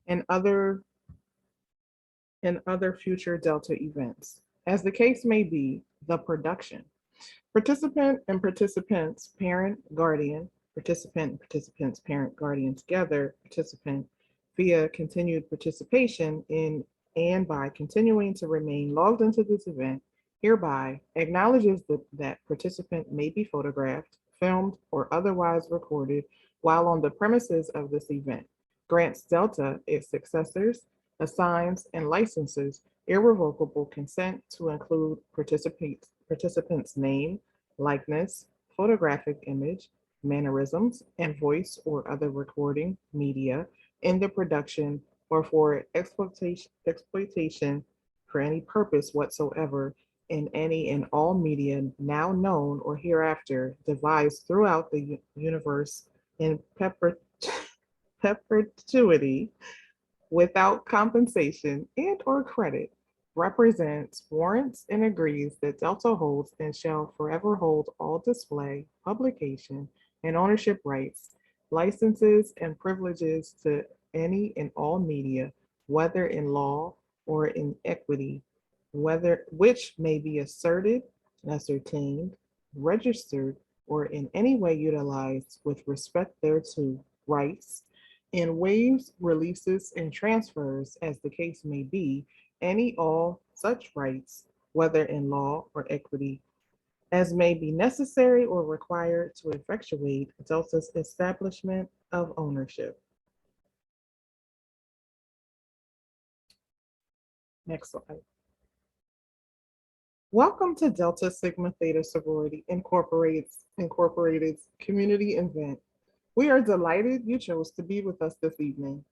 and other future Delta events. As the case may be, the production. Participant and participants, parent, guardian, participant and participants, parent, guardian together, participant via continued participation in and by continuing to remain logged into this event, hereby acknowledges that participant may be photographed, filmed, or otherwise recorded while on the premises of this event, grants Delta, its successors, assigns, and licenses irrevocable consent to include participants' name, likeness, photographic image, mannerisms, and voice or other recording media in the production or for exploitation for any purpose whatsoever in any and all media now known or hereafter devised throughout the universe in perpetuity without compensation and or credit, represents, warrants, and agrees that Delta holds and shall forever hold all display, publication, and ownership rights, licenses, and privileges to any and all media, whether in law or in equity, whether which may be asserted, ascertained, registered, or in any way utilized with respect thereto, rights, in waives, releases, and transfers, as the case may be, any all such rights, whether in law or equity, as may be necessary or required to effectuate Delta's establishment of ownership. Next slide. Welcome to Delta Sigma Theta Sorority Incorporated's community event. We are delighted you chose to be with us this evening.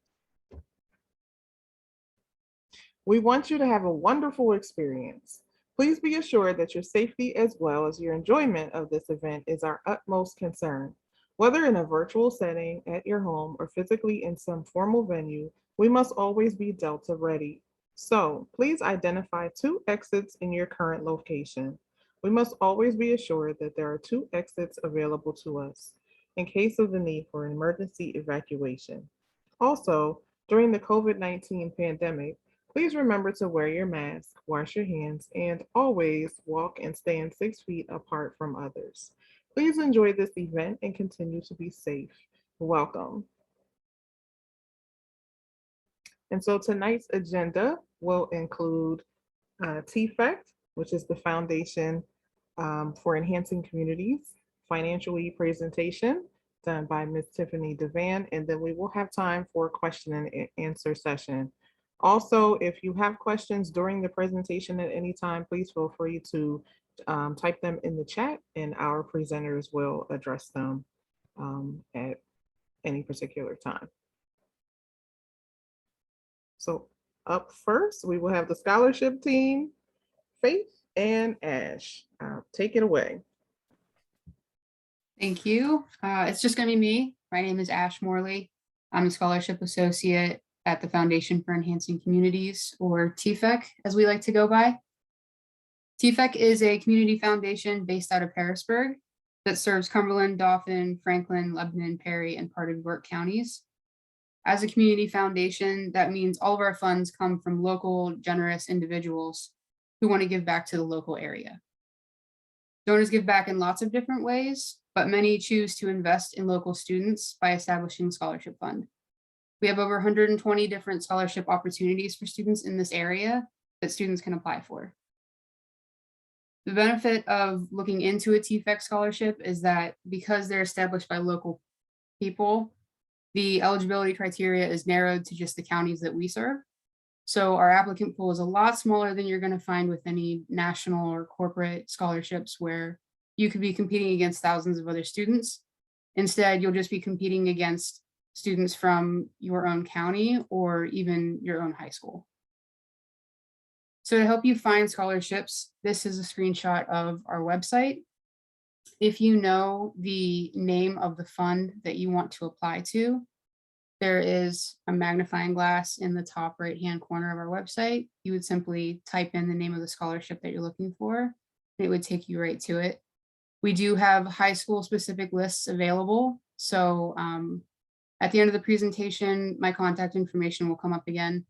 We want you to have a wonderful experience. Please be assured that your safety as well as your enjoyment of this event is our utmost concern. Whether in a virtual setting, at your home, or physically in some formal venue, we must always be Delta ready. So please identify 2 exits in your current location. We must always be assured that there are 2 exits available to us in case of the need for emergency evacuation. Also, during the COVID-19 pandemic, please remember to wear your mask, wash your hands, and always walk and stand 6 feet apart from others. Please enjoy this event and continue to be safe. Welcome. And so tonight's agenda will include TFECT, which is the Foundation for Enhancing Communities, financial aid presentation done by Ms. Tiffany Devan, and then we will have time for a question and answer session. Also, if you have questions during the presentation at any time, please feel free to type them in the chat and our presenters will address them at any particular time. So up first, we will have the scholarship team, Faith and Ash. Take it away. Thank you. It's just going to be me. My name is Ash Morley. I'm a scholarship associate at the Foundation for Enhancing Communities, or TFEC, as we like to go by. TFEC is a community foundation based out of Harrisburg that serves Cumberland, Dauphin, Franklin, Lebanon, Perry, and part of York counties. As a community foundation, that means all of our funds come from local, generous individuals who want to give back to the local area. Donors give back in lots of different ways, but many choose to invest in local students by establishing a scholarship fund. We have over 120 different scholarship opportunities for students in this area that students can apply for. The benefit of looking into a TFEC scholarship is that because they're established by local people, the eligibility criteria is narrowed to just the counties that we serve. So our applicant pool is a lot smaller than you're going to find with any national or corporate scholarships where you could be competing against thousands of other students. Instead, you'll just be competing against students from your own county or even your own high school. So to help you find scholarships, this is a screenshot of our website. If you know the name of the fund that you want to apply to, there is a magnifying glass in the top right-hand corner of our website. You would simply type in the name of the scholarship that you're looking for, and it would take you right to it. We do have high school specific lists available. So At the end of the presentation, my contact information will come up again.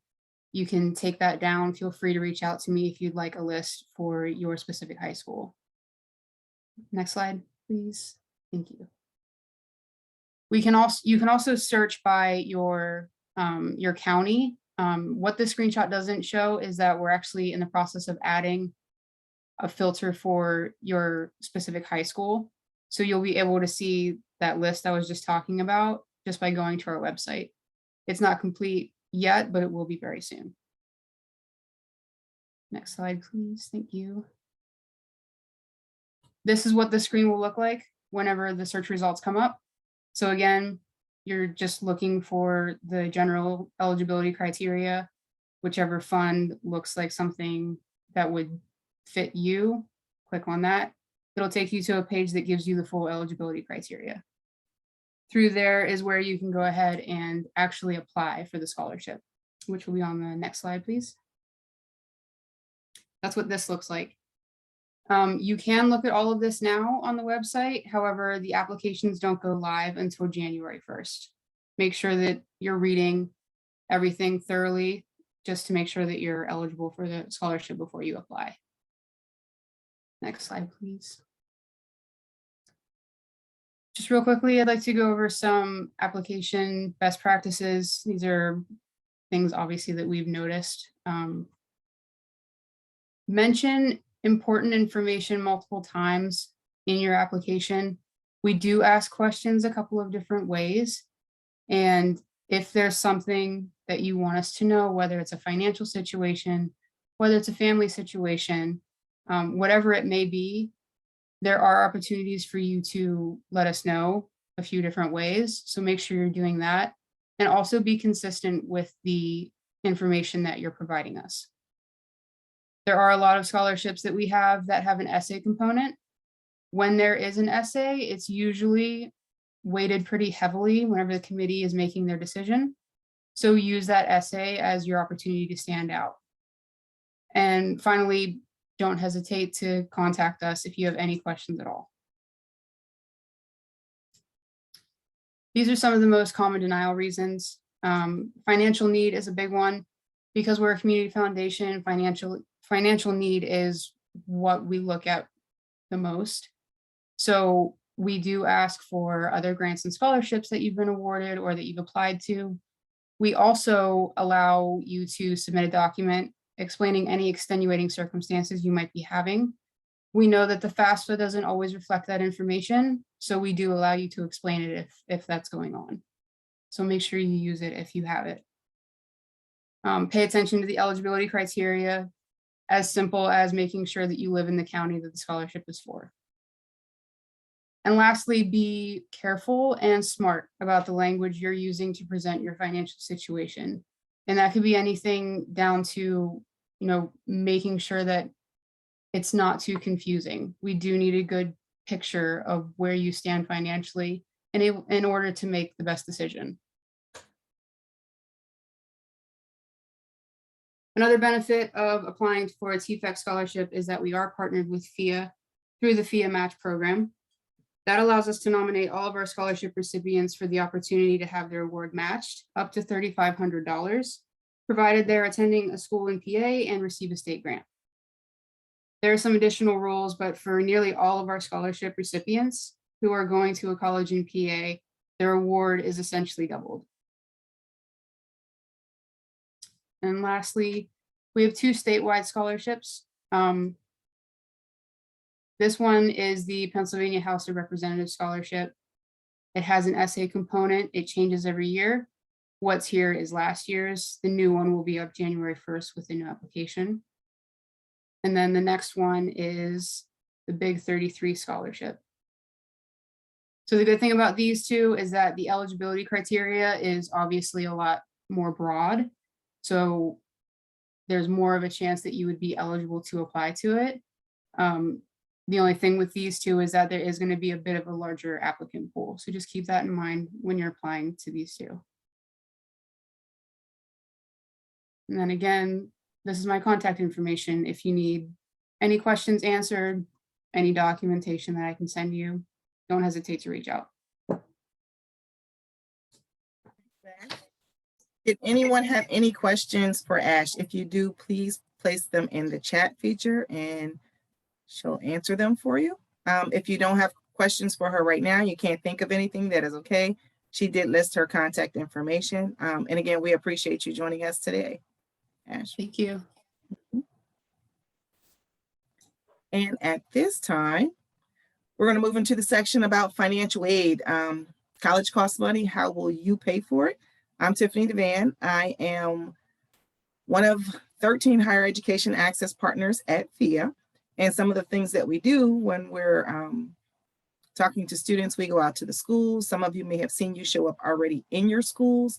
You can take that down. Feel free to reach out to me if you'd like a list for your specific high school. Next slide, please. Thank you. You can also search by your county. What the screenshot doesn't show is that we're actually in the process of adding a filter for your specific high school. So you'll be able to see that list I was just talking about just by going to our website. It's not complete yet, but it will be very soon. Next slide, please. Thank you. This is what the screen will look like whenever the search results come up. So again, you're just looking for the general eligibility criteria, whichever fund looks like something that would fit you, click on that. It'll take you to a page that gives you the full eligibility criteria. Through there is where you can go ahead and actually apply for the scholarship, which will be on the next slide, please. That's what this looks like. You can look at all of this now on the website. However, the applications don't go live until January 1st. Make sure that you're reading everything thoroughly just to make sure that you're eligible for the scholarship before you apply. Next slide, please. Just real quickly, I'd like to go over some application best practices. These are things obviously that we've noticed. Mention important information multiple times in your application. We do ask questions a couple of different ways. And if there's something that you want us to know, whether it's a financial situation, whether it's a family situation, whatever it may be, there are opportunities for you to let us know a few different ways. So make sure you're doing that and also be consistent with the information that you're providing us. There are a lot of scholarships that we have that have an essay component. When there is an essay, it's usually weighted pretty heavily whenever the committee is making their decision. So use that essay as your opportunity to stand out. And finally, don't hesitate to contact us if you have any questions at all. These are some of the most common denial reasons. Financial need is a big one. Because we're a community foundation, financial need is what we look at the most. So we do ask for other grants and scholarships that you've been awarded or that you've applied to. We also allow you to submit a document explaining any extenuating circumstances you might be having. We know that the FAFSA doesn't always reflect that information, so we do allow you to explain it if that's going on. So make sure you use it if you have it. Pay attention to the eligibility criteria, as simple as making sure that you live in the county that the scholarship is for. And lastly, be careful and smart about the language you're using to present your financial situation. And that could be anything down to, making sure that it's not too confusing. We do need a good picture of where you stand financially in order to make the best decision. Another benefit of applying for a TFEC scholarship is that we are partnered with FIA through the FIA Match program. That allows us to nominate all of our scholarship recipients for the opportunity to have their award matched up to $3,500, provided they're attending a school in PA and receive a state grant. There are some additional rules, but for nearly all of our scholarship recipients who are going to a college in PA, their award is essentially doubled. And lastly, we have two statewide scholarships. This one is the Pennsylvania House of Representatives Scholarship. It has an essay component. It changes every year. What's here is last year's. The new one will be up January 1st with a new application. And then the next one is the Big 33 Scholarship. So the good thing about these two is that the eligibility criteria is obviously a lot more broad. So there's more of a chance that you would be eligible to apply to it. The only thing with these two is that there is going to be a bit of a larger applicant pool. So just keep that in mind when you're applying to these two. And then again, this is my contact information. If you need any questions answered, any documentation that I can send you, don't hesitate to reach out. Did anyone have any questions for Ash? If you do, please place them in the chat feature and she'll answer them for you. If you don't have questions for her right now, you can't think of anything, that is okay. She did list her contact information. And again, we appreciate you joining us today, Ash. Thank you. And at this time, we're going to move into the section about financial aid. College costs money. How will you pay for it? I'm Tiffany Devan. I am one of 13 higher education access partners at FIA. And some of the things that we do when we're talking to students, we go out to the schools. Some of you may have seen you show up already in your schools.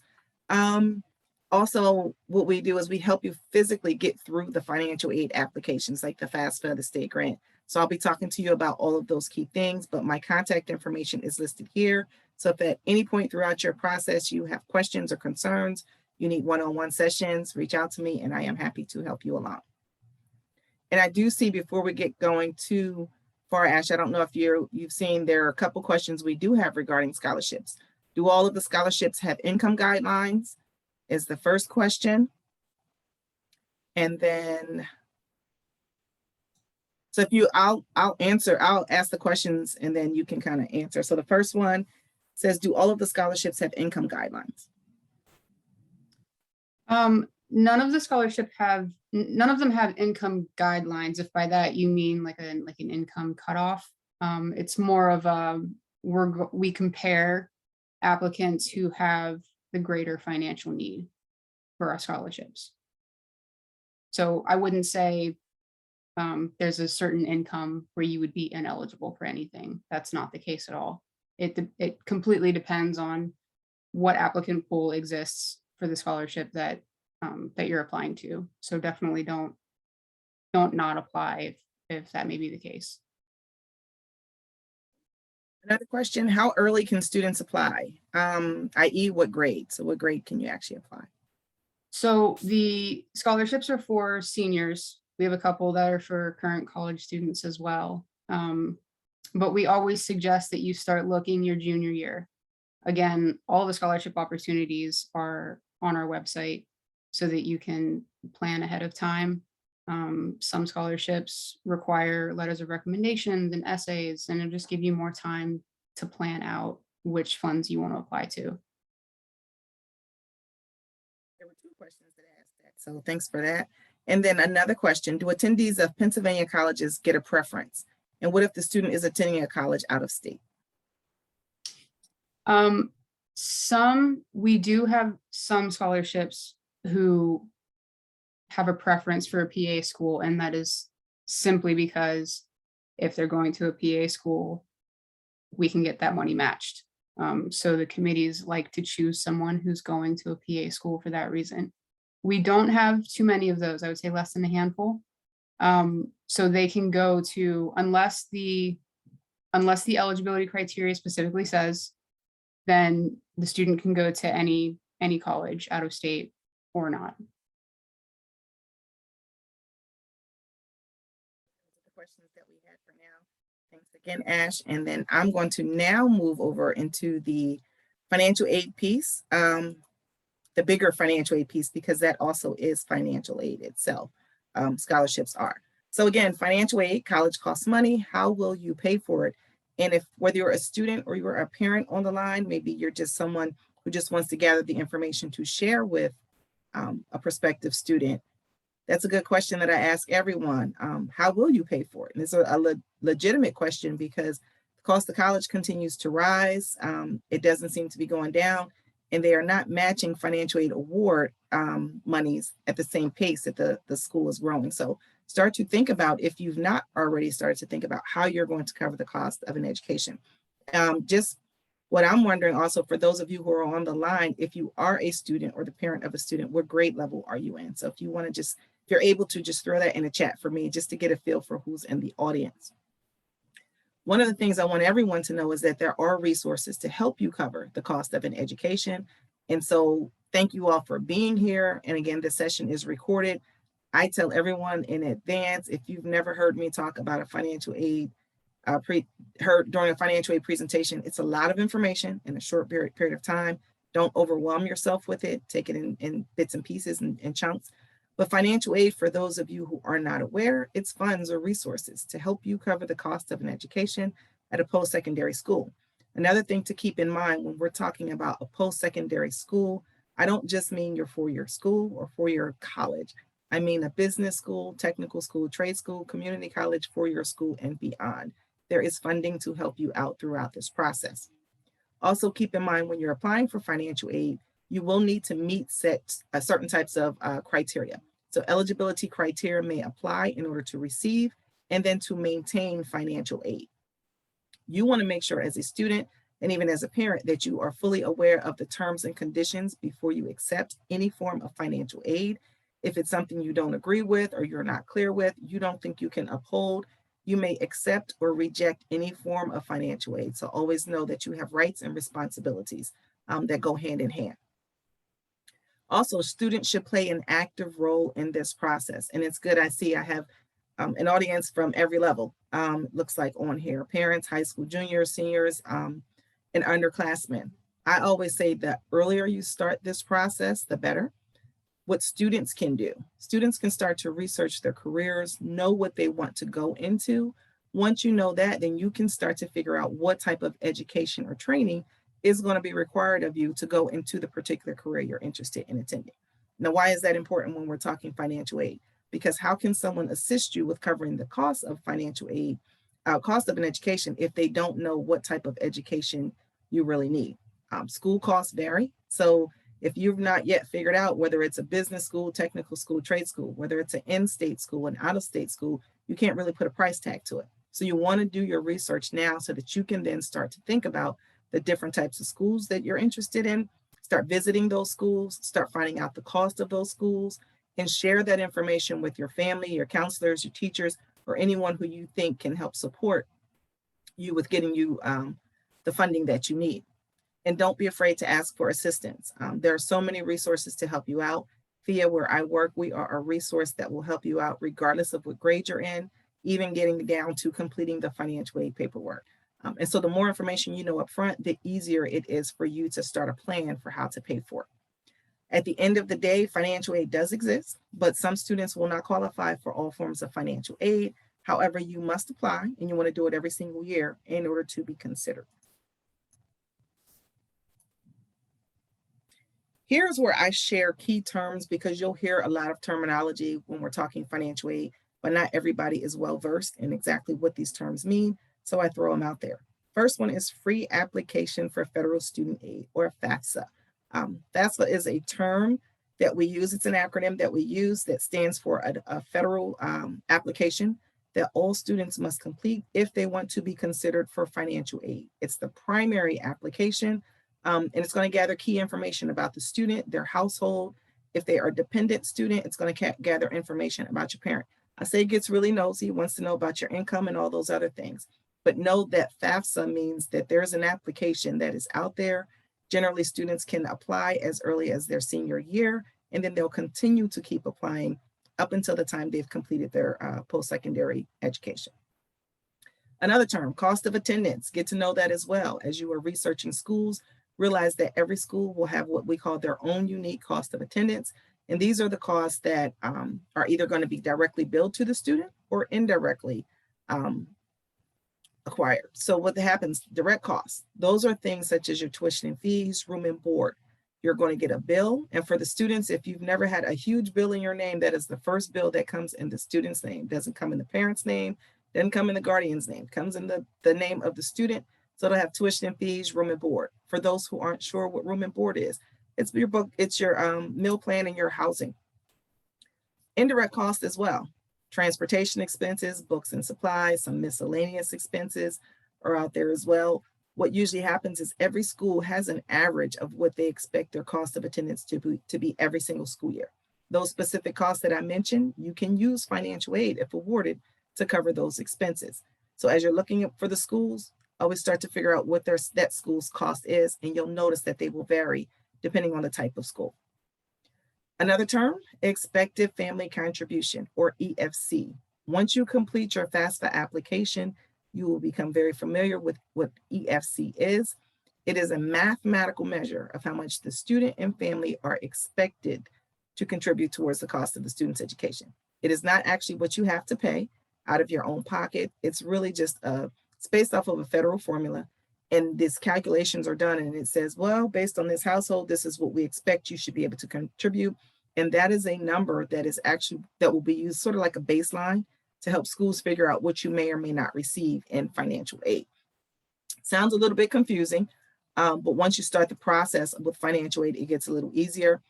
Also, what we do is we help you physically get through the financial aid applications like the FAFSA, the state grant. So I'll be talking to you about all of those key things, but my contact information is listed here. So if at any point throughout your process you have questions or concerns, you need one-on-one sessions, reach out to me and I am happy to help you along. And I do see, before we get going too far, Ash, I don't know if you've seen, there are a couple questions we do have regarding scholarships. Do all of the scholarships have income guidelines? Is the first question. And then, so if you, I'll ask the questions and then you can kind of answer. So the first one says, do all of the scholarships have income guidelines? None of the none of them have income guidelines. If by that you mean like an income cutoff, it's more of we compare applicants who have the greater financial need for our scholarships. So I wouldn't say there's a certain income where you would be ineligible for anything. That's not the case at all. It completely depends on what applicant pool exists for the scholarship that you're applying to. So definitely don't not apply if that may be the case. Another question, how early can students apply? I.e. what grade? So what grade can you actually apply? So the scholarships are for seniors. We have a couple that are for current college students as well. But we always suggest that you start looking your junior year. Again, all the scholarship opportunities are on our website so that you can plan ahead of time. Some scholarships require letters of recommendations and essays, and it'll just give you more time to plan out which funds you want to apply to. There were two questions that asked that, so thanks for that. And then another question, do attendees of Pennsylvania colleges get a preference? And what if the student is attending a college out of state? We do have some scholarships who have a preference for a PA school, and that is simply because if they're going to a PA school, we can get that money matched. So the committees like to choose someone who's going to a PA school for that reason. We don't have too many of those, I would say less than a handful. So they can go to, unless the eligibility criteria specifically says, then the student can go to any college out of state or not. The questions that we had for now. Thanks again, Ash. And then I'm going to now move over into the financial aid piece, the bigger financial aid piece, because that also is financial aid itself. Scholarships are. So again, financial aid, college costs money. How will you pay for it? And if whether you're a student or you're a parent on the line, maybe you're just someone who just wants to gather the information to share with a prospective student, that's a good question that I ask everyone. How will you pay for it? And it's a legitimate question because the cost of college continues to rise. It doesn't seem to be going down, and they are not matching financial aid award monies at the same pace that the school is growing. So start to think about, if you've not already started to think about how you're going to cover the cost of an education. Just what I'm wondering also, for those of you who are on the line, if you are a student or the parent of a student, what grade level are you in? So if you want to just, if you're able to, just throw that in the chat for me, just to get a feel for who's in the audience. One of the things I want everyone to know is that there are resources to help you cover the cost of an education. And so thank you all for being here. And again, this session is recorded. I tell everyone in advance, if you've never heard me talk about a financial aid, during a financial aid presentation, it's a lot of information in a short period of time. Don't overwhelm yourself with it. Take it in bits and pieces and chunks. But financial aid, for those of you who are not aware, it's funds or resources to help you cover the cost of an education at a post-secondary school. Another thing to keep in mind when we're talking about a post-secondary school, I don't just mean your four-year school or four-year college. I mean a business school, technical school, trade school, community college, four-year school, and beyond. There is funding to help you out throughout this process. Also keep in mind when you're applying for financial aid, you will need to meet certain types of criteria. So eligibility criteria may apply in order to receive and then to maintain financial aid. You want to make sure as a student and even as a parent that you are fully aware of the terms and conditions before you accept any form of financial aid. If it's something you don't agree with or you're not clear with, you don't think you can uphold, you may accept or reject any form of financial aid. So always know that you have rights and responsibilities that go hand in hand. Also, students should play an active role in this process. And it's good, I see I have an audience from every level, looks like on here, parents, high school juniors, seniors, and underclassmen. I always say the earlier you start this process, the better. What students can do, students can start to research their careers, know what they want to go into. Once you know that, then you can start to figure out what type of education or training is going to be required of you to go into the particular career you're interested in attending. Now, why is that important when we're talking financial aid? Because how can someone assist you with covering the cost of financial aid, cost of an education, if they don't know what type of education you really need? School costs vary. So if you've not yet figured out whether it's a business school, technical school, trade school, whether it's an in-state school, an out-of-state school, you can't really put a price tag to it. So you want to do your research now so that you can then start to think about the different types of schools that you're interested in, start visiting those schools, start finding out the cost of those schools, and share that information with your family, your counselors, your teachers, or anyone who you think can help support you with getting you the funding that you need. And don't be afraid to ask for assistance. There are so many resources to help you out. FIA, where I work, we are a resource that will help you out regardless of what grade you're in, even getting down to completing the financial aid paperwork. And so the more information you know up front, the easier it is for you to start a plan for how to pay for it. At the end of the day, financial aid does exist, but some students will not qualify for all forms of financial aid. However, you must apply, and you want to do it every single year in order to be considered. Here's where I share key terms, because you'll hear a lot of terminology when we're talking financial aid, but not everybody is well versed in exactly what these terms mean. So I throw them out there. First one is free application for federal student aid, or FAFSA. FAFSA is a term that we use. It's an acronym that we use that stands for a federal application that all students must complete if they want to be considered for financial aid. It's the primary application. And it's going to gather key information about the student, their household. If they are a dependent student, it's going to gather information about your parent. I say it gets really nosy, wants to know about your income and all those other things. But know that FAFSA means that there's an application that is out there. Generally, students can apply as early as their senior year, and then they'll continue to keep applying up until the time they've completed their post-secondary education. Another term, cost of attendance. Get to know that as well. As you are researching schools, realize that every school will have what we call their own unique cost of attendance. And these are the costs that are either going to be directly billed to the student or indirectly acquired. So what happens, direct costs, those are things such as your tuition and fees, room and board. You're going to get a bill. And for the students, if you've never had a huge bill in your name, that is the first bill that comes in the student's name. Doesn't come in the parent's name, doesn't come in the guardian's name, comes in the name of the student. So it'll have tuition and fees, room and board. For those who aren't sure what room and board is, it's your book, it's your meal plan and your housing. Indirect cost as well. Transportation expenses, books and supplies, some miscellaneous expenses are out there as well. What usually happens is every school has an average of what they expect their cost of attendance to be every single school year. Those specific costs that I mentioned, you can use financial aid if awarded to cover those expenses. So as you're looking for the schools, always start to figure out what that school's cost is, and you'll notice that they will vary depending on the type of school. Another term, expected family contribution, or EFC. Once you complete your FAFSA application, you will become very familiar with what EFC is. It is a mathematical measure of how much the student and family are expected to contribute towards the cost of the student's education. It is not actually what you have to pay out of your own pocket. It's really just it's based off of a federal formula. And these calculations are done and it says, well, based on this household, this is what we expect you should be able to contribute. And that is a number that is actually, that will be used sort of like a baseline to help schools figure out what you may or may not receive in financial aid. Sounds a little bit confusing, but once you start the process with financial aid, it gets a little easier.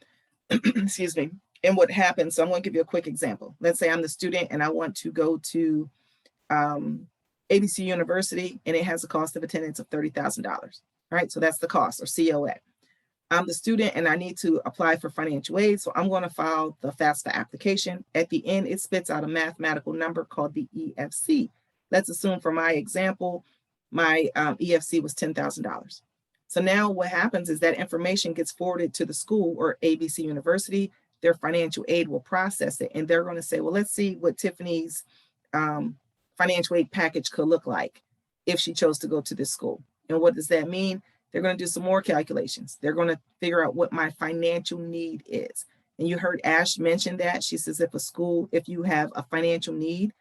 Excuse me. And what happens, so I'm going to give you a quick example. Let's say I'm the student and I want to go to ABC University and it has a cost of attendance of $30,000. All right, so that's the cost, or COA. I'm the student and I need to apply for financial aid, so I'm going to file the FAFSA application. At the end, it spits out a mathematical number called the EFC. Let's assume for my example, my EFC was $10,000. So now what happens is that information gets forwarded to the school or ABC University. Their financial aid will process it and they're going to say, well, let's see what Tiffany's financial aid package could look like if she chose to go to this school. And what does that mean? They're going to do some more calculations. They're going to figure out what my financial need is. And you heard Ash mention that. She says if you have a financial need,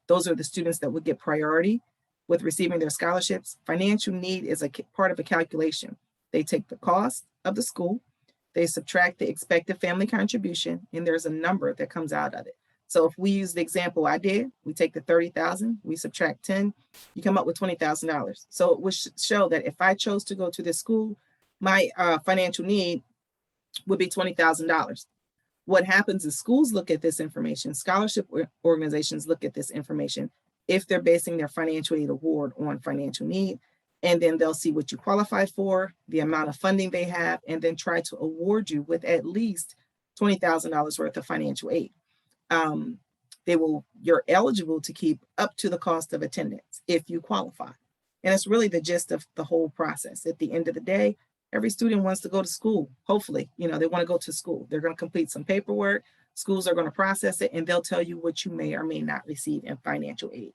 those are the students that would get priority with receiving their scholarships. Financial need is a part of a calculation. They take the cost of the school, they subtract the expected family contribution, and there's a number that comes out of it. So if we use the example I did, we take the 30,000, we subtract 10, you come up with $20,000. So it would show that if I chose to go to this school, my financial need would be $20,000. What happens is schools look at this information, scholarship organizations look at this information if they're basing their financial aid award on financial need, and then they'll see what you qualify for, the amount of funding they have, and then try to award you with at least $20,000 worth of financial aid. You're eligible to keep up to the cost of attendance if you qualify. And it's really the gist of the whole process. At the end of the day, every student wants to go to school. Hopefully, they want to go to school. They're going to complete some paperwork. Schools are going to process it and they'll tell you what you may or may not receive in financial aid.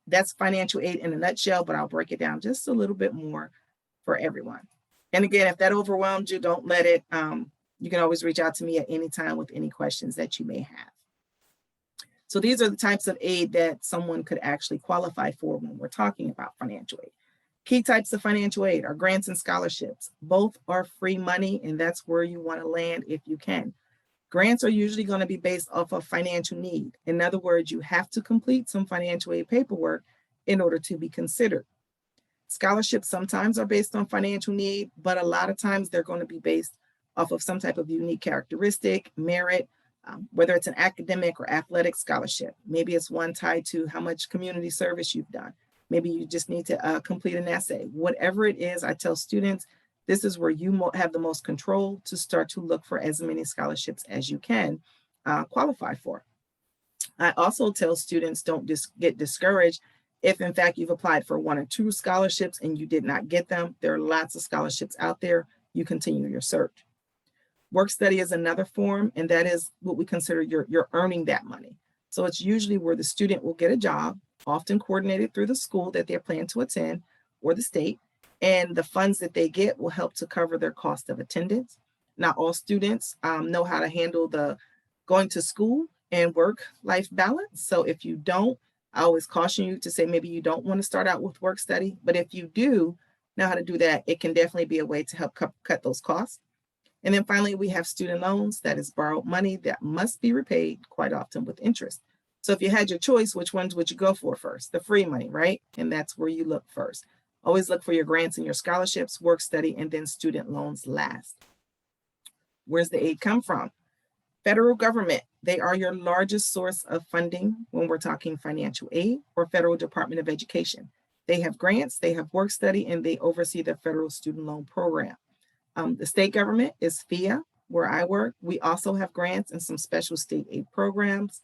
That's financial aid in a nutshell, but I'll break it down just a little bit more for everyone. And again, if that overwhelms you, don't let it. You can always reach out to me at any time with any questions that you may have. So these are the types of aid that someone could actually qualify for when we're talking about financial aid. Key types of financial aid are grants and scholarships. Both are free money, and that's where you want to land if you can. Grants are usually going to be based off of financial need. In other words, you have to complete some financial aid paperwork in order to be considered. Scholarships sometimes are based on financial need, but a lot of times they're going to be based off of some type of unique characteristic, merit, whether it's an academic or athletic scholarship. Maybe it's one tied to how much community service you've done. Maybe you just need to complete an essay. Whatever it is, I tell students, this is where you have the most control to start to look for as many scholarships as you can qualify for. I also tell students, don't get discouraged if in fact you've applied for 1 or 2 scholarships and you did not get them. There are lots of scholarships out there. You continue your search. Work study is another form, and that is what we consider you're earning that money. So it's usually where the student will get a job, often coordinated through the school that they're planning to attend or the state, and the funds that they get will help to cover their cost of attendance. Not all students know how to handle the going to school and work-life balance. So if you don't, I always caution you to say maybe you don't want to start out with work study, but if you do know how to do that, it can definitely be a way to help cut those costs. And then finally, we have student loans, that is borrowed money that must be repaid quite often with interest. So if you had your choice, which ones would you go for first? The free money, right? And that's where you look first. Always look for your grants and your scholarships, work study, and then student loans last. Where's the aid come from? Federal government, they are your largest source of funding when we're talking financial aid, or Federal Department of Education. They have grants, they have work study, and they oversee the federal student loan program. The state government is FIA, where I work. We also have grants and some special state aid programs.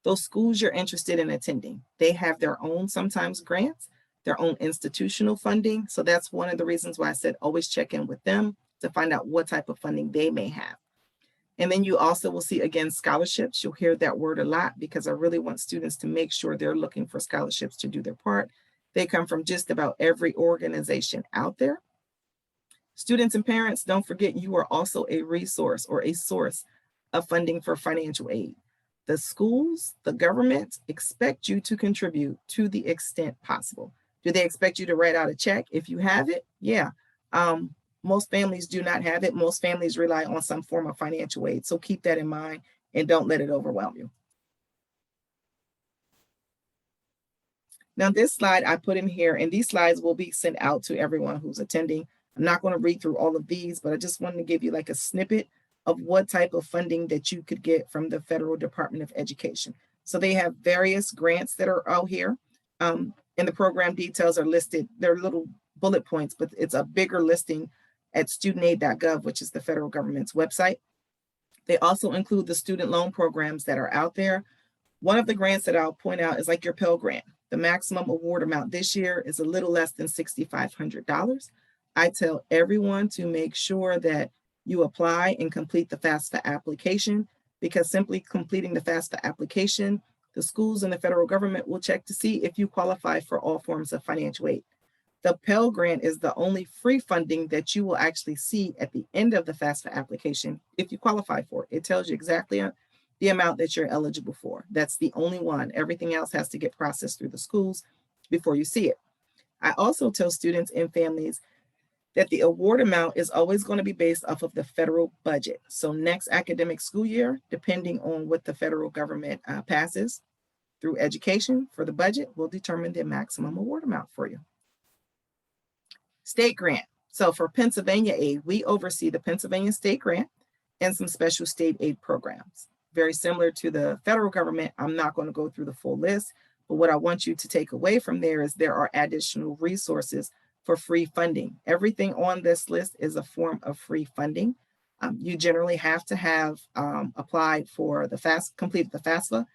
Those schools you're interested in attending, they have their own sometimes grants, their own institutional funding. So that's one of the reasons why I said always check in with them to find out what type of funding they may have. And then you also will see, again, scholarships. You'll hear that word a lot because I really want students to make sure they're looking for scholarships to do their part. They come from just about every organization out there. Students and parents, don't forget you are also a resource or a source of funding for financial aid. The schools, the government expect you to contribute to the extent possible. Do they expect you to write out a check if you have it? Yeah. Most families do not have it. Most families rely on some form of financial aid. So keep that in mind and don't let it overwhelm you. Now, this slide I put in here, and these slides will be sent out to everyone who's attending. I'm not going to read through all of these, but I just wanted to give you like a snippet of what type of funding that you could get from the Federal Department of Education. So they have various grants that are out here. And the program details are listed. They're little bullet points, but it's a bigger listing at studentaid.gov, which is the federal government's website. They also include the student loan programs that are out there. One of the grants that I'll point out is like your Pell Grant. The maximum award amount this year is a little less than $6,500. I tell everyone to make sure that you apply and complete the FAFSA application, because simply completing the FAFSA application, the schools and the federal government will check to see if you qualify for all forms of financial aid. The Pell Grant is the only free funding that you will actually see at the end of the FAFSA application if you qualify for it. It tells you exactly the amount that you're eligible for. That's the only one. Everything else has to get processed through the schools before you see it. I also tell students and families that the award amount is always going to be based off of the federal budget. So next academic school year, depending on what the federal government passes through education for the budget, will determine the maximum award amount for you. State grant. So for Pennsylvania aid, we oversee the Pennsylvania state grant and some special state aid programs. Very similar to the federal government. I'm not going to go through the full list, but what I want you to take away from there is there are additional resources for free funding. Everything on this list is a form of free funding. You generally have to have applied for the completed the FAFSA,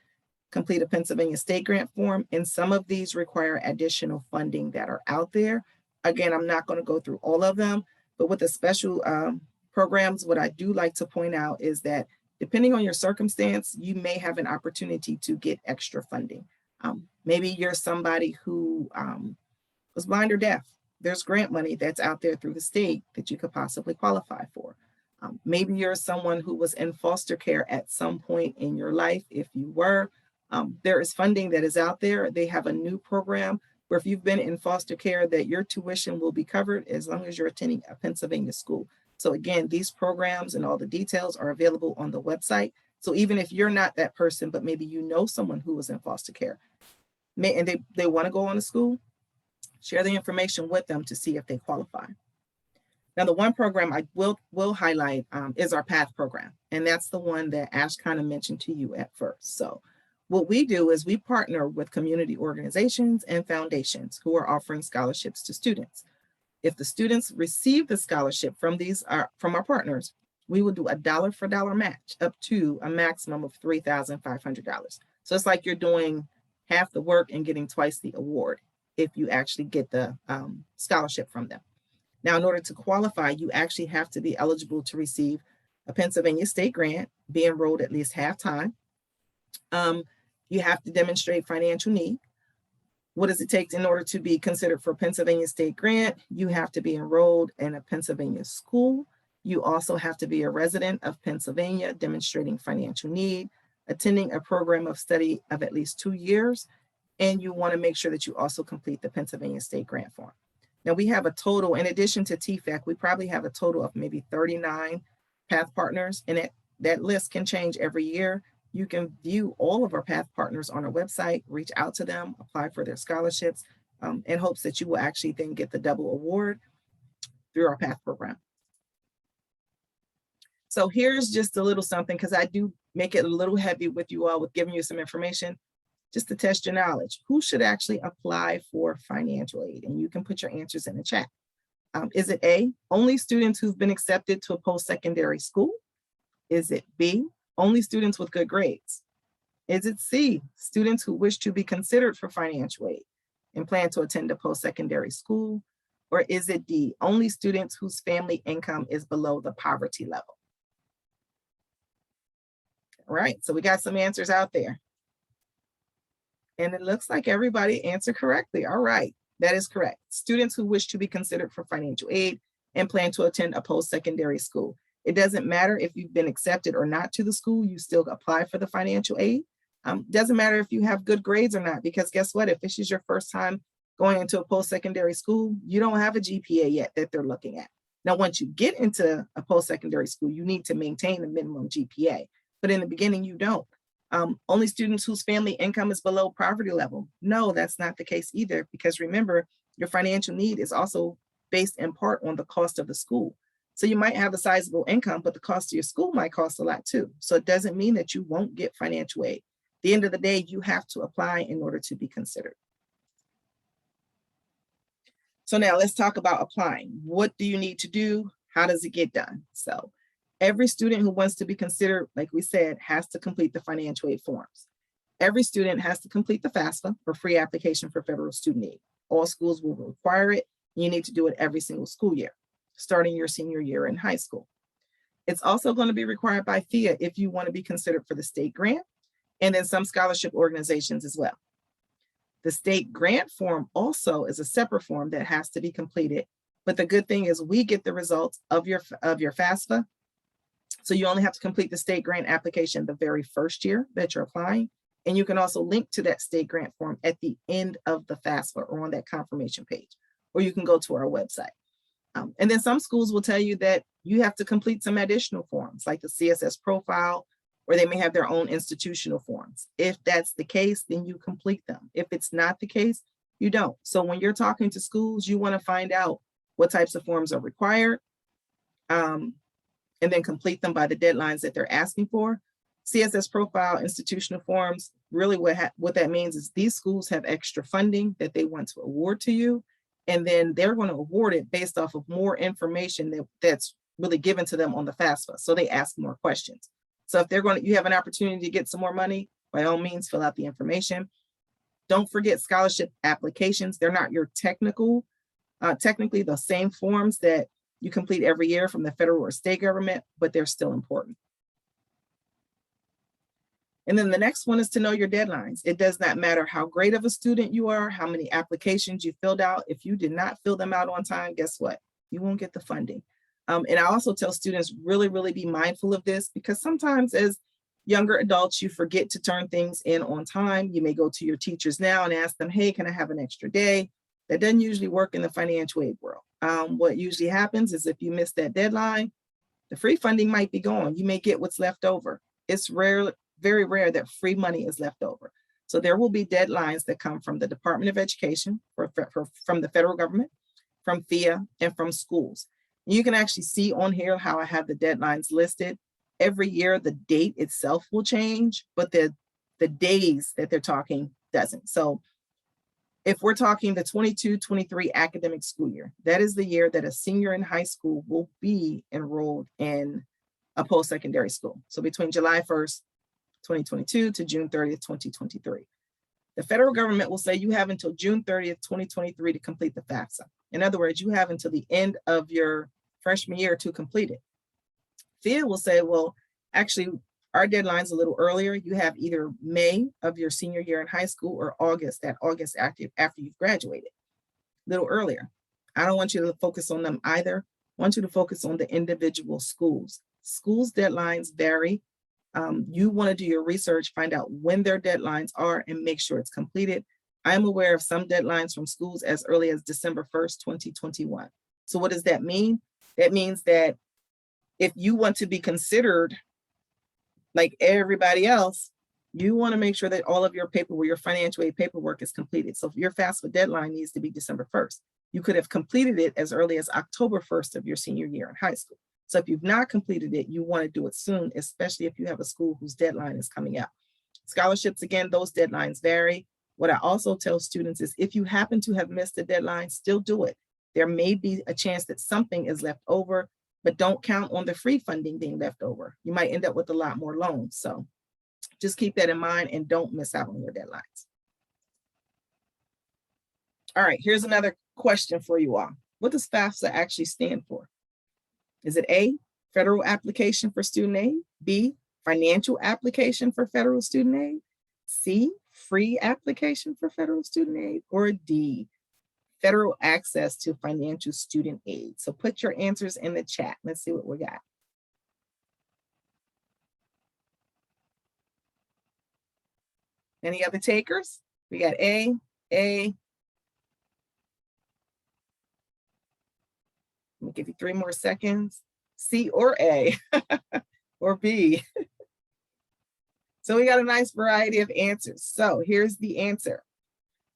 complete a Pennsylvania state grant form, and some of these require additional funding that are out there. Again, I'm not going to go through all of them, but with the special programs, what I do like to point out is that depending on your circumstance, you may have an opportunity to get extra funding. Maybe you're somebody who was blind or deaf. There's grant money that's out there through the state that you could possibly qualify for. Maybe you're someone who was in foster care at some point in your life. If you were, there is funding that is out there. They have a new program where if you've been in foster care, that your tuition will be covered as long as you're attending a Pennsylvania school. So again, these programs and all the details are available on the website. So even if you're not that person, but maybe you know someone who was in foster care, and they want to go on to school, share the information with them to see if they qualify. Now, the one program I will highlight is our PATH program, and that's the one that Ash kind of mentioned to you at first. So what we do is we partner with community organizations and foundations who are offering scholarships to students. If the students receive the scholarship from our partners, we will do a dollar for dollar match up to a maximum of $3,500. So it's like you're doing half the work and getting twice the award if you actually get the scholarship from them. Now, in order to qualify, you actually have to be eligible to receive a Pennsylvania state grant, be enrolled at least half-time. You have to demonstrate financial need. What does it take in order to be considered for Pennsylvania state grant? You have to be enrolled in a Pennsylvania school. You also have to be a resident of Pennsylvania, demonstrating financial need, attending a program of study of at least 2 years, and you want to make sure that you also complete the Pennsylvania state grant form. Now we have a total, in addition to TFAC, we probably have a total of maybe 39 PATH partners, and that list can change every year. You can view all of our PATH partners on our website, reach out to them, apply for their scholarships, in hopes that you will actually then get the double award through our PATH program. So here's just a little something, because I do make it a little heavy with you all with giving you some information, just to test your knowledge. Who should actually apply for financial aid? And you can put your answers in the chat. Is it A, only students who've been accepted to a post-secondary school? Is it B, only students with good grades? Is it C, students who wish to be considered for financial aid and plan to attend a post-secondary school? Or is it D, only students whose family income is below the poverty level? All right, so we got some answers out there. And it looks like everybody answered correctly. All right, that is correct. Students who wish to be considered for financial aid and plan to attend a post-secondary school. It doesn't matter if you've been accepted or not to the school, you still apply for the financial aid. Doesn't matter if you have good grades or not, because guess what? If this is your first time going into a post-secondary school, you don't have a GPA yet that they're looking at. Now, once you get into a post-secondary school, you need to maintain a minimum GPA, but in the beginning, you don't. Only students whose family income is below poverty level. No, that's not the case either, because remember, your financial need is also based in part on the cost of the school. So you might have a sizable income, but the cost of your school might cost a lot too. So it doesn't mean that you won't get financial aid. At the end of the day, you have to apply in order to be considered. So now let's talk about applying. What do you need to do? How does it get done? So every student who wants to be considered, like we said, has to complete the financial aid forms. Every student has to complete the FAFSA, or free application for federal student aid. All schools will require it. You need to do it every single school year, starting your senior year in high school. It's also going to be required by FIA if you want to be considered for the state grant, and then some scholarship organizations as well. The state grant form also is a separate form that has to be completed. But the good thing is we get the results of your FAFSA. So you only have to complete the state grant application the very first year that you're applying. And you can also link to that state grant form at the end of the FAFSA or on that confirmation page, or you can go to our website. And then some schools will tell you that you have to complete some additional forms like the CSS profile, or they may have their own institutional forms. If that's the case, then you complete them. If it's not the case, you don't. So when you're talking to schools, you want to find out what types of forms are required, and then complete them by the deadlines that they're asking for. CSS profile, institutional forms, really what that means is these schools have extra funding that they want to award to you, and then they're going to award it based off of more information that's really given to them on the FAFSA. So they ask more questions. So if you have an opportunity to get some more money, by all means, fill out the information. Don't forget scholarship applications. They're not your technically the same forms that you complete every year from the federal or state government, but they're still important. And then the next one is to know your deadlines. It does not matter how great of a student you are, how many applications you filled out. If you did not fill them out on time, guess what? You won't get the funding. And I also tell students really, really be mindful of this, because sometimes as younger adults, you forget to turn things in on time. You may go to your teachers now and ask them, hey, can I have an extra day? That doesn't usually work in the financial aid world. What usually happens is if you miss that deadline, the free funding might be gone. You may get what's left over. It's very rare that free money is left over. So there will be deadlines that come from the Department of Education, from the federal government, from FIA, and from schools. You can actually see on here how I have the deadlines listed. Every year, the date itself will change, but the days that they're talking doesn't. So if we're talking the 22-23 academic school year, that is the year that a senior in high school will be enrolled in a post-secondary school. So between July 1st, 2022 to June 30th, 2023. The federal government will say you have until June 30th, 2023 to complete the FAFSA. In other words, you have until the end of your freshman year to complete it. FIA will say, well, actually, our deadline's a little earlier. You have either May of your senior year in high school or August after you've graduated, a little earlier. I don't want you to focus on them either. I want you to focus on the individual schools. Schools' deadlines vary. You want to do your research, find out when their deadlines are, and make sure it's completed. I'm aware of some deadlines from schools as early as December 1st, 2021. So what does that mean? That means that if you want to be considered like everybody else, you want to make sure that all of your paperwork, your financial aid paperwork is completed. So if your FAFSA deadline needs to be December 1st, you could have completed it as early as October 1st of your senior year in high school. So if you've not completed it, you want to do it soon, especially if you have a school whose deadline is coming up. Scholarships, again, those deadlines vary. What I also tell students is if you happen to have missed the deadline, still do it. There may be a chance that something is left over, but don't count on the free funding being left over. You might end up with a lot more loans. So just keep that in mind and don't miss out on your deadlines. All right, here's another question for you all. What does FAFSA actually stand for? Is it A, federal application for student aid? B, financial application for federal student aid? C, free application for federal student aid? Or D, federal access to financial student aid. So put your answers in the chat. Let's see what we got. Any other takers? We got A. Let me give you 3 more seconds. C or A or B. So we got a nice variety of answers. So here's the answer.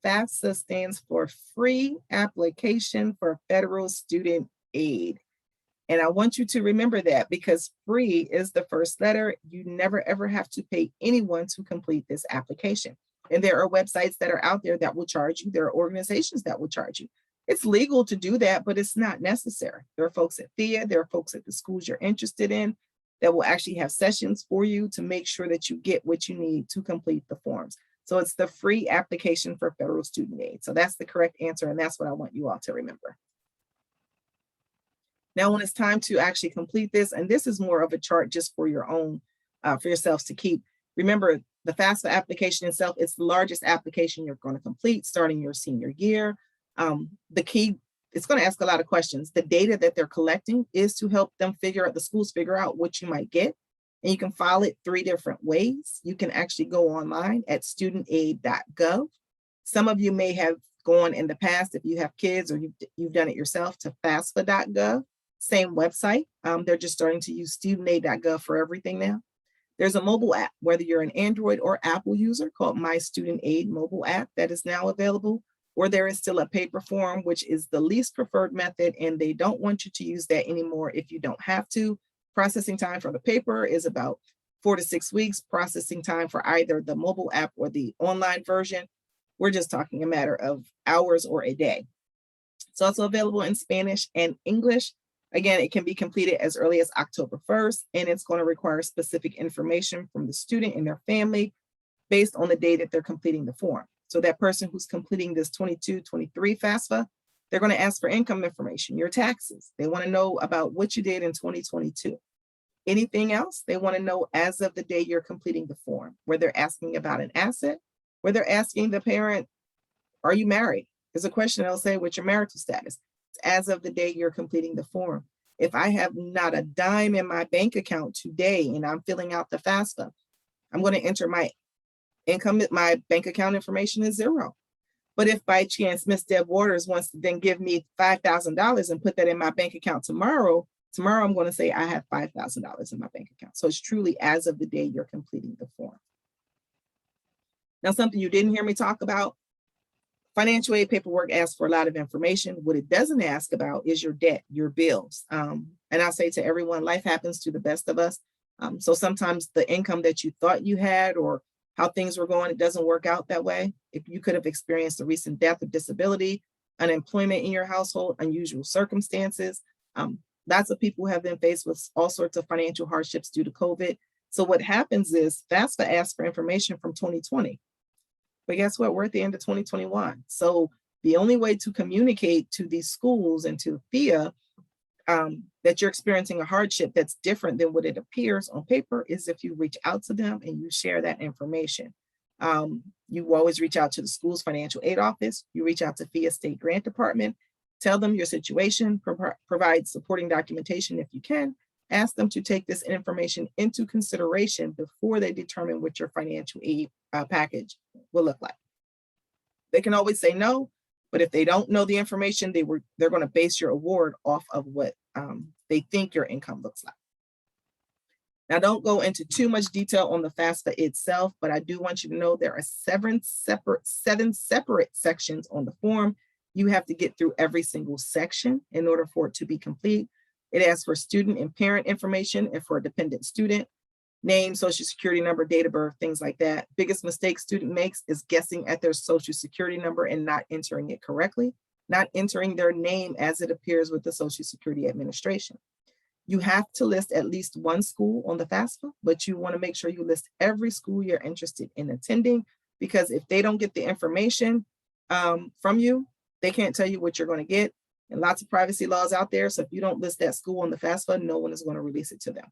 FAFSA stands for Free Application for Federal Student Aid. And I want you to remember that because free is the first letter. You never ever have to pay anyone to complete this application. And there are websites that are out there that will charge you. There are organizations that will charge you. It's legal to do that, but it's not necessary. There are folks at FIA, there are folks at the schools you're interested in that will actually have sessions for you to make sure that you get what you need to complete the forms. So it's the Free Application for Federal Student Aid. So that's the correct answer, and that's what I want you all to remember. Now, when it's time to actually complete this, and this is more of a chart just for your own, for yourselves to keep. Remember, the FAFSA application itself, it's the largest application you're going to complete starting your senior year. The key, it's going to ask a lot of questions. The data that they're collecting is to help them the schools figure out what you might get. And you can file it 3 different ways. You can actually go online at studentaid.gov. Some of you may have gone in the past, if you have kids or you've done it yourself, to FAFSA.gov. Same website. They're just starting to use studentaid.gov for everything now. There's a mobile app, whether you're an Android or Apple user, called My Student Aid mobile app that is now available, or there is still a paper form, which is the least preferred method, and they don't want you to use that anymore if you don't have to. Processing time for the paper is about 4 to 6 weeks. Processing time for either the mobile app or the online version, we're just talking a matter of hours or a day. It's also available in Spanish and English. Again, it can be completed as early as October 1st, and it's going to require specific information from the student and their family based on the day that they're completing the form. So that person who's completing this 22-23 FAFSA, they're going to ask for income information, your taxes. They want to know about what you did in 2022. Anything else, they want to know as of the day you're completing the form, where they're asking about an asset, where they're asking the parent, are you married? There's a question they'll say, what's your marital status? As of the day you're completing the form. If I have not a dime in my bank account today and I'm filling out the FAFSA, I'm going to enter my income, my bank account information is 0. But if by chance Miss Deb Waters wants to then give me $5,000 and put that in my bank account tomorrow I'm going to say I have $5,000 in my bank account. So it's truly as of the day you're completing the form. Now, something you didn't hear me talk about, financial aid paperwork asks for a lot of information. What it doesn't ask about is your debt, your bills. And I say to everyone, life happens to the best of us. So sometimes the income that you thought you had or how things were going, it doesn't work out that way. If you could have experienced a recent death or disability, unemployment in your household, unusual circumstances. Lots of people have been faced with all sorts of financial hardships due to COVID. So what happens is FAFSA asks for information from 2020. But guess what? We're at the end of 2021. So the only way to communicate to these schools and to FIA that you're experiencing a hardship that's different than what it appears on paper is if you reach out to them and you share that information. You always reach out to the school's financial aid office. You reach out to FIA State Grant Department, tell them your situation, provide supporting documentation if you can, ask them to take this information into consideration before they determine what your financial aid package will look like. They can always say no, but if they don't know the information, they're going to base your award off of what they think your income looks like. Now, don't go into too much detail on the FAFSA itself, but I do want you to know there are 7 separate sections on the form. You have to get through every single section in order for it to be complete. It asks for student and parent information and for a dependent student, name, social security number, date of birth, things like that. Biggest mistake student makes is guessing at their social security number and not entering it correctly, not entering their name as it appears with the Social Security Administration. You have to list at least 1 school on the FAFSA, but you want to make sure you list every school you're interested in attending, because if they don't get the information from you, they can't tell you what you're going to get. And lots of privacy laws out there. So if you don't list that school on the FAFSA, no one is going to release it to them.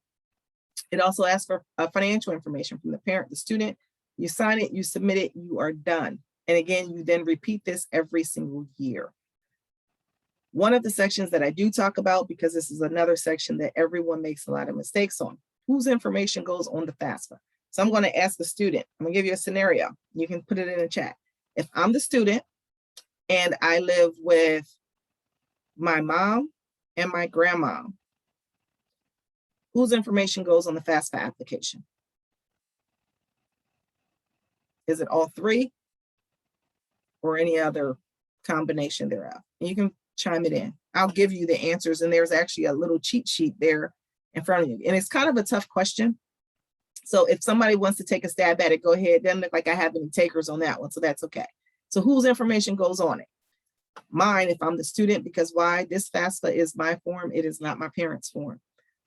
It also asks for financial information from the parent, the student. You sign it, you submit it, you are done. And again, you then repeat this every single year. One of the sections that I do talk about, because this is another section that everyone makes a lot of mistakes on, whose information goes on the FAFSA. So I'm going to ask the student, I'm going to give you a scenario. You can put it in the chat. If I'm the student and I live with my mom and my grandma, whose information goes on the FAFSA application? Is it all three or any other combination thereof? And you can chime it in. I'll give you the answers, and there's actually a little cheat sheet there in front of you. And it's kind of a tough question. So if somebody wants to take a stab at it, go ahead. It doesn't look like I have any takers on that one, so that's okay. So whose information goes on it? Mine, if I'm the student, because why? This FAFSA is my form. It is not my parents' form.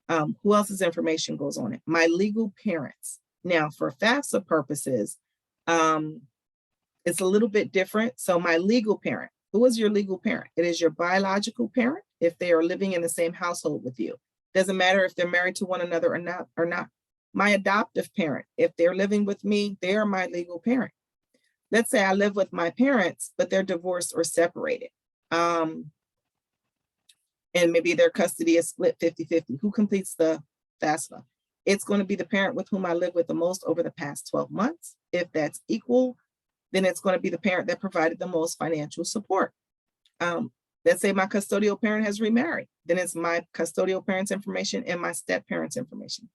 Who else's information goes on it? My legal parents. Now, for FAFSA purposes, it's a little bit different. So my legal parent, who is your legal parent? It is your biological parent if they are living in the same household with you. Doesn't matter if they're married to one another or not. My adoptive parent, if they're living with me, they are my legal parent. Let's say I live with my parents, but they're divorced or separated. And maybe their custody is split 50-50. Who completes the FAFSA? It's going to be the parent with whom I live with the most over the past 12 months. If that's equal, then it's going to be the parent that provided the most financial support. Let's say my custodial parent has remarried. Then it's my custodial parent's information and my step parent's information.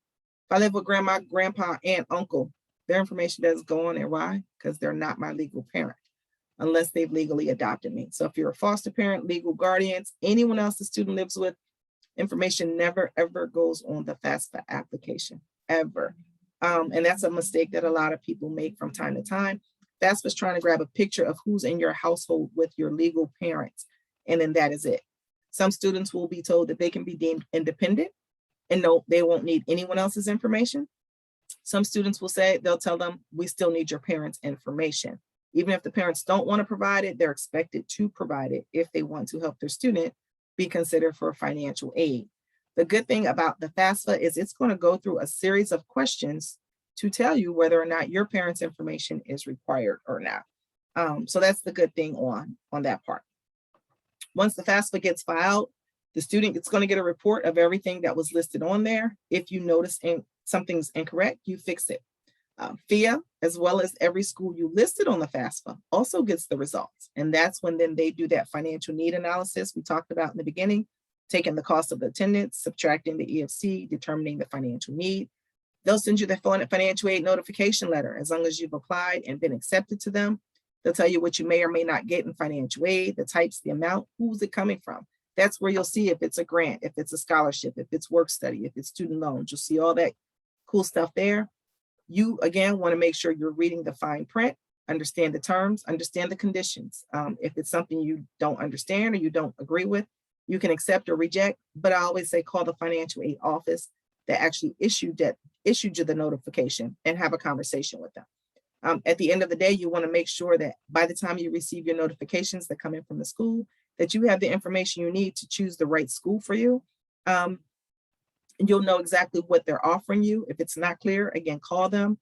If I live with grandma, grandpa, aunt, uncle, their information doesn't go on there. Why? Because they're not my legal parent unless they've legally adopted me. So if you're a foster parent, legal guardians, anyone else the student lives with, information never, ever goes on the FAFSA application, ever. And that's a mistake that a lot of people make from time to time. FAFSA is trying to grab a picture of who's in your household with your legal parents, and then that is it. Some students will be told that they can be deemed independent and no, they won't need anyone else's information. Some students will say, they'll tell them, we still need your parents' information. Even if the parents don't want to provide it, they're expected to provide it if they want to help their student be considered for financial aid. The good thing about the FAFSA is it's going to go through a series of questions to tell you whether or not your parents' information is required or not. So that's the good thing on that part. Once the FAFSA gets filed, the student is going to get a report of everything that was listed on there. If you notice something's incorrect, you fix it. FIA, as well as every school you listed on the FAFSA, also gets the results. And that's when then they do that financial need analysis we talked about in the beginning, taking the cost of the attendance, subtracting the EFC, determining the financial need. They'll send you the financial aid notification letter. As long as you've applied and been accepted to them, they'll tell you what you may or may not get in financial aid, the types, the amount, who's it coming from. That's where you'll see if it's a grant, if it's a scholarship, if it's work study, if it's student loans. You'll see all that cool stuff there. You, again, want to make sure you're reading the fine print, understand the terms, understand the conditions. If it's something you don't understand or you don't agree with, you can accept or reject. But I always say call the financial aid office that actually issued you the notification and have a conversation with them. At the end of the day, you want to make sure that by the time you receive your notifications that come in from the school, that you have the information you need to choose the right school for you. And you'll know exactly what they're offering you. If it's not clear, again, call them.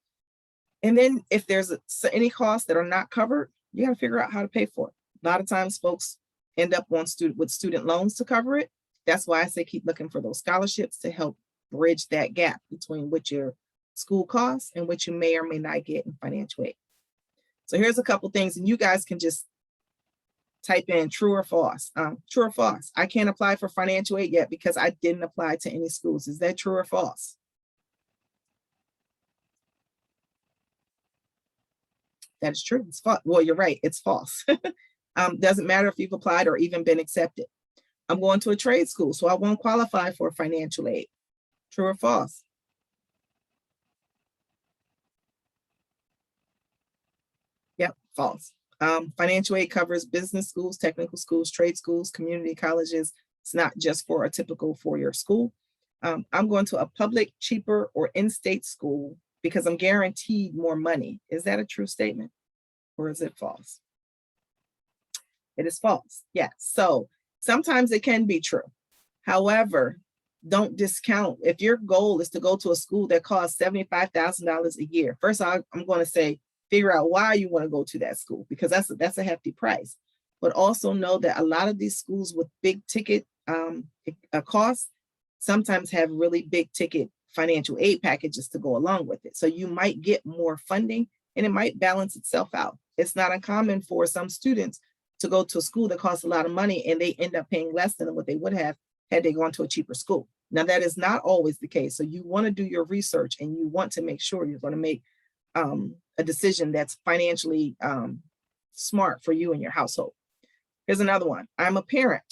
And then if there's any costs that are not covered, you got to figure out how to pay for it. A lot of times folks end up with student loans to cover it. That's why I say keep looking for those scholarships to help bridge that gap between what your school costs and what you may or may not get in financial aid. So here's a couple things, and you guys can just type in true or false. True or false. I can't apply for financial aid yet because I didn't apply to any schools. Is that true or false? That is true. It's false. Well, you're right. It's false. Doesn't matter if you've applied or even been accepted. I'm going to a trade school, so I won't qualify for financial aid. True or false? Yep, false. Financial aid covers business schools, technical schools, trade schools, community colleges. It's not just for a typical four-year school. I'm going to a public, cheaper, or in-state school because I'm guaranteed more money. Is that a true statement or is it false? It is false. Yeah. So sometimes it can be true. However, don't discount. If your goal is to go to a school that costs $75,000 a year, first I'm going to say, figure out why you want to go to that school because that's a hefty price. but also know that a lot of these schools with big ticket costs sometimes have really big ticket financial aid packages to go along with it. So you might get more funding and it might balance itself out. It's not uncommon for some students to go to a school that costs a lot of money and they end up paying less than what they would have had they gone to a cheaper school. Now, that is not always the case. So you want to do your research and you want to make sure you're going to make a decision that's financially smart for you and your household. Here's another one. I'm a parent.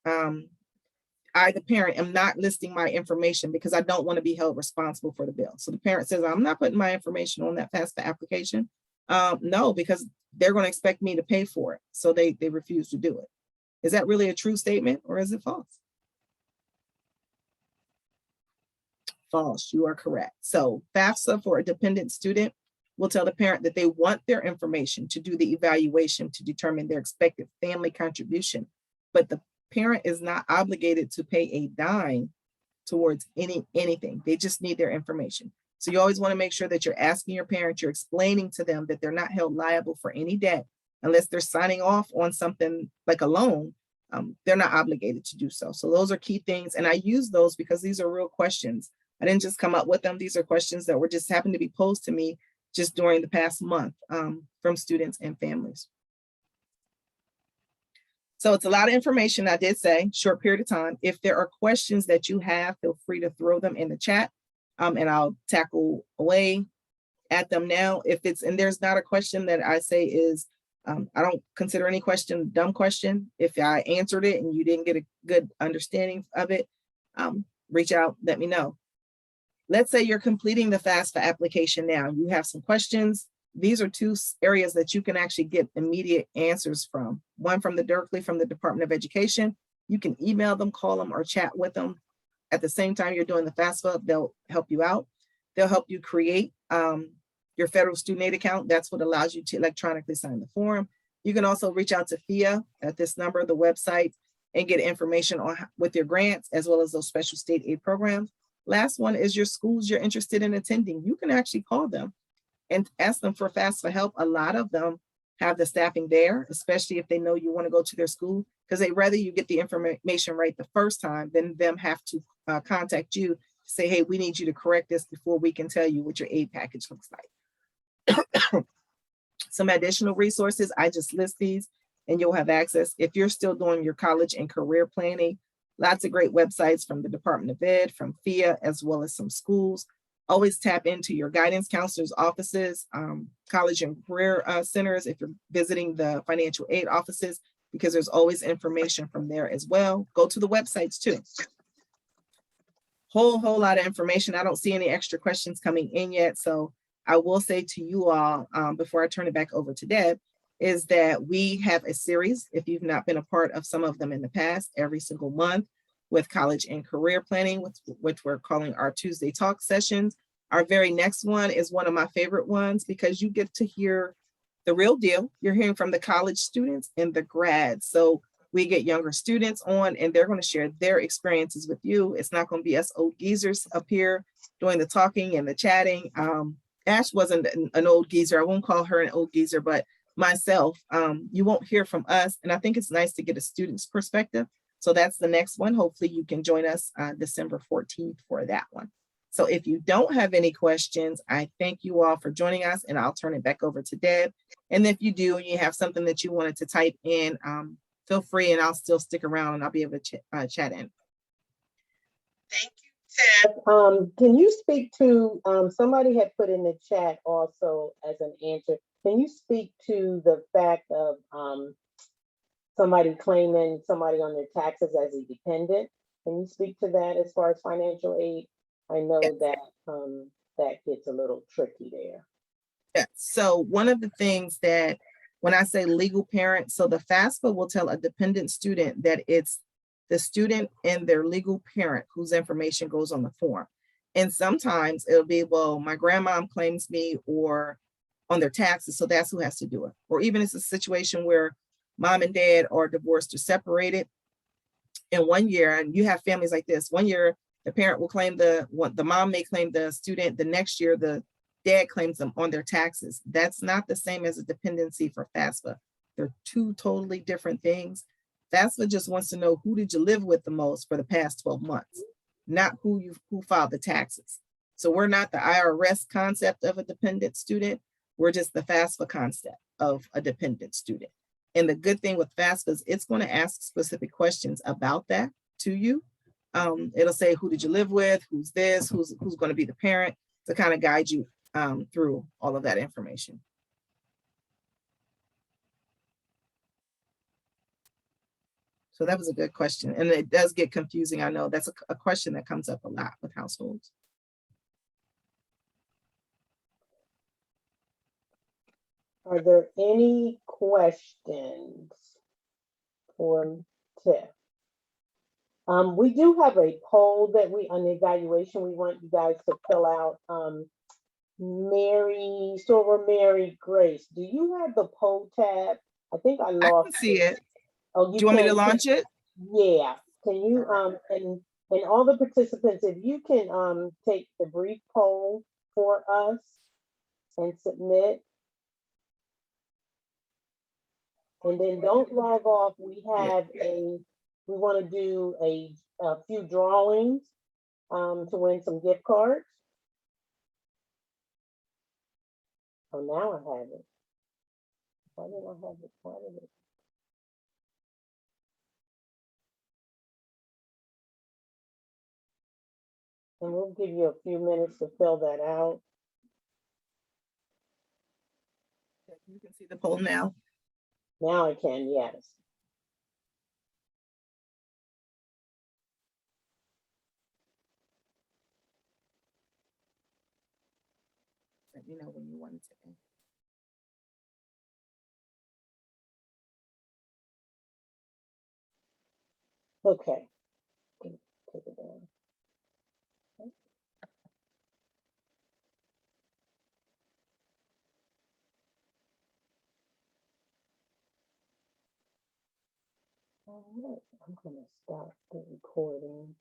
I, the parent, am not listing my information because I don't want to be held responsible for the bill. So the parent says, I'm not putting my information on that FAFSA application. No, because they're going to expect me to pay for it. So they refuse to do it. Is that really a true statement or is it false? False, you are correct. So FAFSA for a dependent student will tell the parent that they want their information to do the evaluation to determine their expected family contribution, but the parent is not obligated to pay a dime towards anything. They just need their information. So you always want to make sure that you're asking your parent, you're explaining to them that they're not held liable for any debt unless they're signing off on something like a loan. They're not obligated to do so. So those are key things. And I use those because these are real questions. I didn't just come up with them. These are questions that were just happened to be posed to me just during the past month from students and families. So it's a lot of information. I did say short period of time. If there are questions that you have, feel free to throw them in the chat and I'll tackle away at them now. If it's, and there's not a question that I say is, I don't consider any question a dumb question. If I answered it and you didn't get a good understanding of it, reach out, let me know. Let's say you're completing the FAFSA application now. You have some questions. These are two areas that you can actually get immediate answers from. One from the Department of Education. You can email them, call them, or chat with them. At the same time you're doing the FAFSA, they'll help you out. They'll help you create your federal student aid account. That's what allows you to electronically sign the form. You can also reach out to FIA at this number, the website, and get information on with your grants, as well as those special state aid programs. Last one is your schools you're interested in attending. You can actually call them and ask them for FAFSA help. A lot of them have the staffing there, especially if they know you want to go to their school, because they'd rather you get the information right the first time than them have to contact you to say, hey, we need you to correct this before we can tell you what your aid package looks like. Some additional resources, I just list these and you'll have access. If you're still doing your college and career planning, lots of great websites from the Department of Ed, from FIA, as well as some schools. Always tap into your guidance counselors' offices, college and career centers if you're visiting the financial aid offices, because there's always information from there as well. Go to the websites too. Whole lot of information. I don't see any extra questions coming in yet. So I will say to you all, before I turn it back over to Deb, is that we have a series, if you've not been a part of some of them in the past, every single month with college and career planning, which we're calling our Tuesday talk sessions. Our very next one is one of my favorite ones because you get to hear the real deal. You're hearing from the college students and the grads. So we get younger students on and they're going to share their experiences with you. It's not going to be us old geezers up here doing the talking and the chatting. Ash wasn't an old geezer. I won't call her an old geezer, but myself, you won't hear from us. And I think it's nice to get a student's perspective. So that's the next one. Hopefully you can join us December 14th for that one. So if you don't have any questions, I thank you all for joining us and I'll turn it back over to Deb. And if you do, and you have something that you wanted to type in, feel free and I'll still stick around and I'll be able to chat in. Thank you, Deb. Can you speak to, somebody had put in the chat also as an answer, can you speak to the fact of somebody claiming somebody on their taxes as a dependent? Can you speak to that as far as financial aid? I know that that gets a little tricky there. Yeah. So one of the things that when I say legal parent, so the FAFSA will tell a dependent student that it's the student and their legal parent whose information goes on the form. And sometimes it'll be, well, my grandmom claims me or on their taxes, so that's who has to do it. Or even it's a situation where mom and dad are divorced or separated in 1 year, and you have families like this. 1 year, the parent will claim the mom may claim the student. The next year, the dad claims them on their taxes. That's not the same as a dependency for FAFSA. They're two totally different things. FAFSA just wants to know who did you live with the most for the past 12 months, not who filed the taxes. So we're not the IRS concept of a dependent student. We're just the FAFSA concept of a dependent student. And the good thing with FAFSA is it's going to ask specific questions about that to you. It'll say, who did you live with? Who's this? Who's going to be the parent, to kind of guide you through all of that information. So that was a good question. And it does get confusing. I know that's a question that comes up a lot with households. Are there any questions for Tiff? We do have a poll that on the evaluation we want you guys to fill out. Mary Grace, do you have the poll tab? I think I I lost can see it. Oh, Do you want me to can. launch it? Yeah, can you, and all the participants, if you can, take the brief poll for us and submit. And then don't log off. We want to do a few drawings, to win some gift cards. Oh, now I have it. Why did I have it? Why did it? And we'll give you a few minutes to fill that out. You can see the poll now. Now I can, yes. Let me know when you want it to end. Okay. Take it down. All right, I'm gonna stop the recording.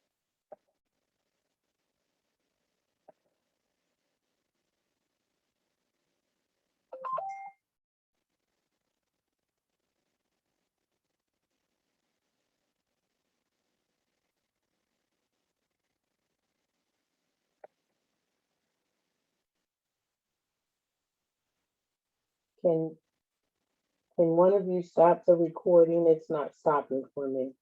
Can one of you stop the recording? It's not stopping for me.